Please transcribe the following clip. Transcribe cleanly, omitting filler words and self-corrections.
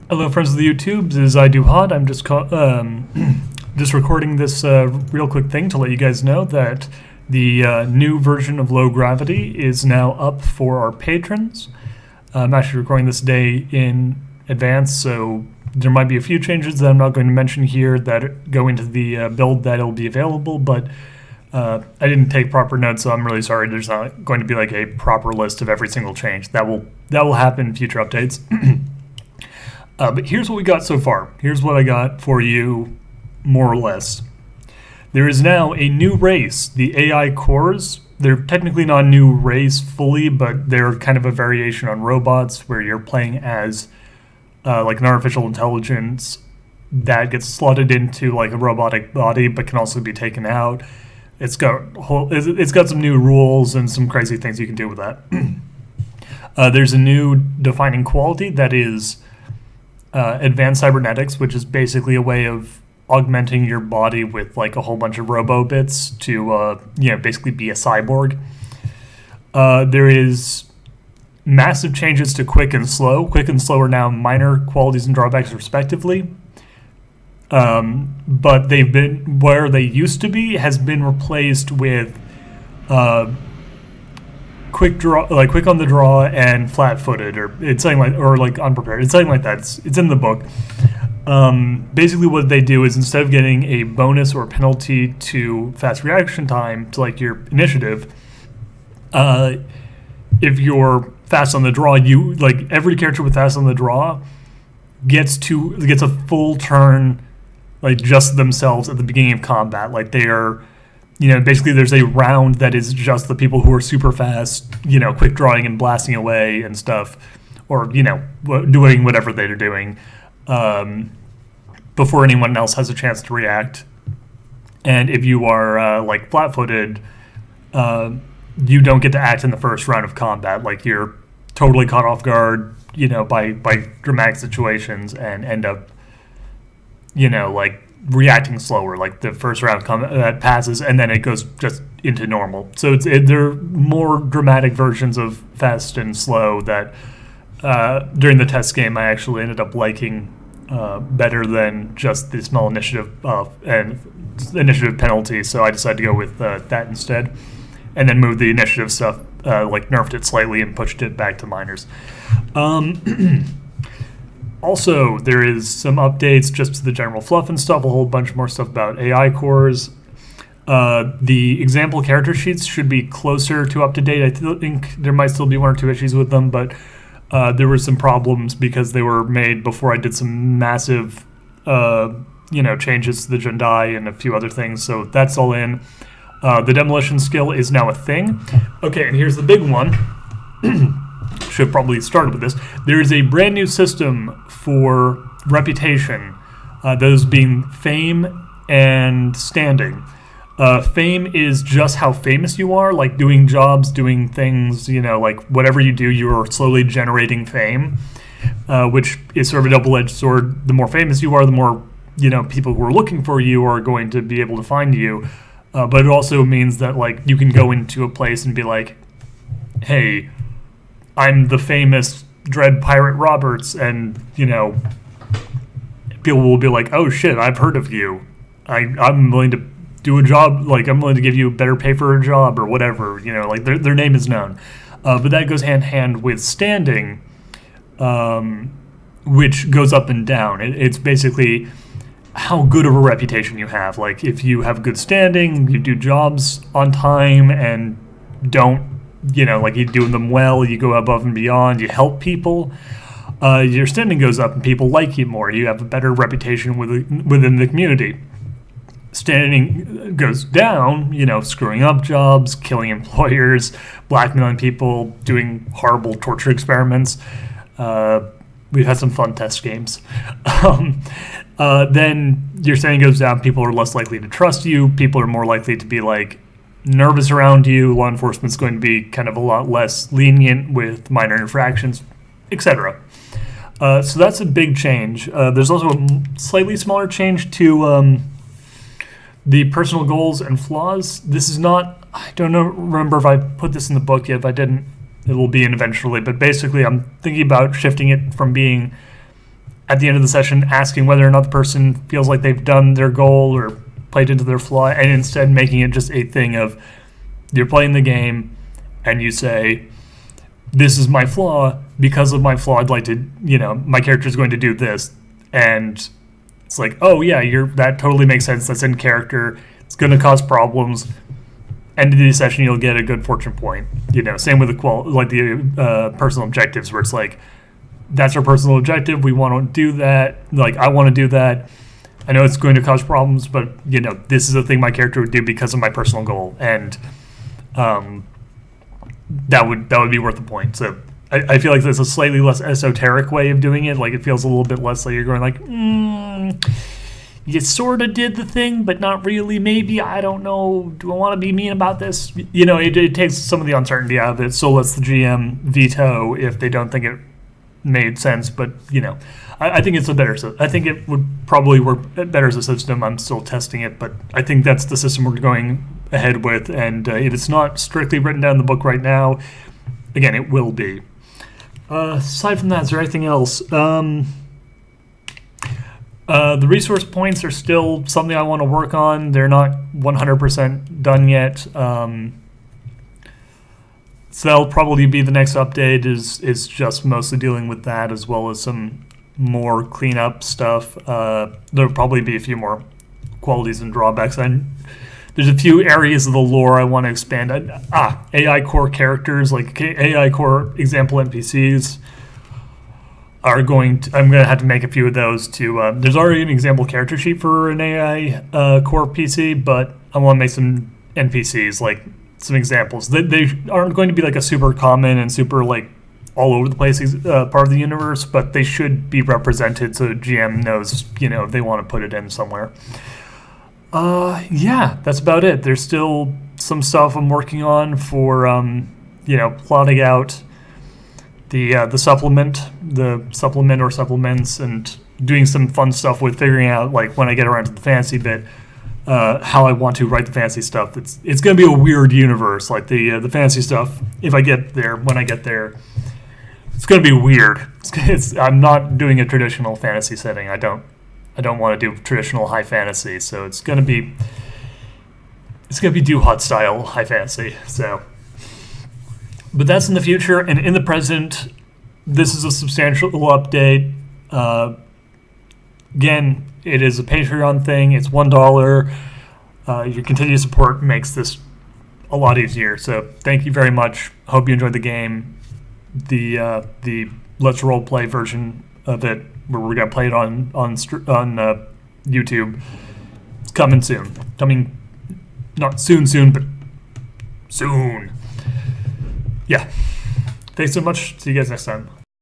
Hello, friends of the YouTubes. This is Duhad. I'm just recording this real quick thing to let you guys know that the new version of Low Gravity is now up for our patrons. I'm actually recording this day in advance, so there might be a few changes that I'm not going to mention here that go into the build that will be available, but I didn't take proper notes, so I'm really sorry. There's not going to be like a proper list of every single change. That will happen in future updates. But here's what we got so far. Here's what I got for you, more or less. There is now a new race, the AI cores. They're technically not a new race fully, but they're kind of a variation on robots where you're playing as like an artificial intelligence that gets slotted into like a robotic body, but can also be taken out. It's got some new rules and some crazy things you can do with that. There's a new defining quality that is advanced cybernetics, which is basically a way of augmenting your body with like a whole bunch of robo bits to basically be a cyborg. There is massive changes to quick and slow. Quick and slow are now minor qualities and drawbacks respectively. But they've been where they used to be has been replaced with quick on the draw and flat-footed, or it's something like, or like unprepared. It's something like that. It's in the book. Basically, what they do is instead of getting a bonus or penalty to fast reaction time to like your initiative, if you're fast on the draw, you like every character with fast on the draw gets a full turn, like just themselves at the beginning of combat. Like they are. Basically there's a round that is just the people who are super fast, quick drawing and blasting away and stuff, or, doing whatever they're doing before anyone else has a chance to react. And if you are like flat-footed, you don't get to act in the first round of combat. Like you're totally caught off guard, by dramatic situations and end up, like reacting slower. Like the first round that passes and then it goes just into normal. So they're more dramatic versions of fast and slow that during the test game I actually ended up liking better than just the small initiative and initiative penalty. So I decided to go with that instead, and then moved the initiative stuff, like nerfed it slightly and pushed it back to minors. Also, there is some updates just to the general fluff and stuff, a whole bunch more stuff about AI cores. The example character sheets should be closer to up to date. I think there might still be one or two issues with them, but there were some problems because they were made before I did some massive, changes to the Jundai and a few other things. So that's all in. The demolition skill is now a thing. Okay, and here's the big one. Should have probably started with this. There is a brand new system for reputation, those being fame and standing. Fame is just how famous you are, like doing jobs, doing things, like whatever you do, you are slowly generating fame, which is sort of a double-edged sword. The more famous you are, the more, people who are looking for you are going to be able to find you. But it also means that, like, you can go into a place and be like, hey, I'm the famous Dread Pirate Roberts, and, people will be like, oh shit, I've heard of you. I'm willing to do a job, like, I'm willing to give you better pay for a job or whatever, like, their name is known. But that goes hand in hand with standing, which goes up and down. It's basically how good of a reputation you have. Like, if you have good standing, you do jobs on time and don't, like you do them well, you go above and beyond, you help people, your standing goes up and people like you more. You have a better reputation within the community. Standing goes down, screwing up jobs, killing employers, blackmailing people, doing horrible torture experiments. We've had some fun test games. Then your standing goes down, people are less likely to trust you, people are more likely to be like nervous around you, law enforcement's going to be kind of a lot less lenient with minor infractions, etc. So that's a big change. There's also a slightly smaller change to the personal goals and flaws. This is not, I don't know, remember if I put this in the book yet. If I didn't, it will be in eventually. But basically, I'm thinking about shifting it from being at the end of the session asking whether or not the person feels like they've done their goal or played into their flaw, and instead making it just a thing of you're playing the game and you say, this is my flaw. Because of my flaw, I'd like to, my character is going to do this. And it's like, oh yeah, that totally makes sense. That's in character. It's going to cause problems. End of the session, you'll get a good fortune point. Same with the personal objectives, where it's like, that's our personal objective. We want to do that. Like, I want to do that. I know it's going to cause problems, but this is a thing my character would do because of my personal goal, and that would be worth the point. So I feel like there's a slightly less esoteric way of doing it. Like, it feels a little bit less like you're going like, you sort of did the thing, but not really. Maybe, I don't know. Do I want to be mean about this? It takes some of the uncertainty out of it. So lets the GM veto if they don't think it made sense. But I think it's a better. I think it would probably work better as a system. I'm still testing it, but I think that's the system we're going ahead with. And if it's not strictly written down in the book right now, again, it will be. Aside from that, is there anything else? The resource points are still something I want to work on. They're not 100% done yet. So that'll probably be the next update, is just mostly dealing with that, as well as some more cleanup stuff. There'll probably be a few more qualities and drawbacks. There's a few areas of the lore I want to expand. AI core characters, like AI core example NPCs, I'm going to have to make a few of those too. There's already an example character sheet for an AI core PC, but I want to make some NPCs, like some examples. They aren't going to be like a super common and super like all over the place part of the universe, but they should be represented so GM knows, if they want to put it in somewhere. Yeah, that's about it. There's still some stuff I'm working on for, plotting out the supplement or supplements, and doing some fun stuff with figuring out, like, when I get around to the fantasy bit, how I want to write the fantasy stuff. It's going to be a weird universe, like the fantasy stuff. When I get there, it's going to be weird. I'm not doing a traditional fantasy setting. I don't want to do traditional high fantasy, so it's going to be Duhad style high fantasy. So, but that's in the future, and in the present, this is a substantial update. Again, it is a Patreon thing. It's $1. Your continued support makes this a lot easier. So thank you very much. Hope you enjoyed the game. The Let's Roleplay version of it, where we're gonna play it on YouTube, it's coming soon. Coming, not soon, but soon. Yeah. Thanks so much. See you guys next time.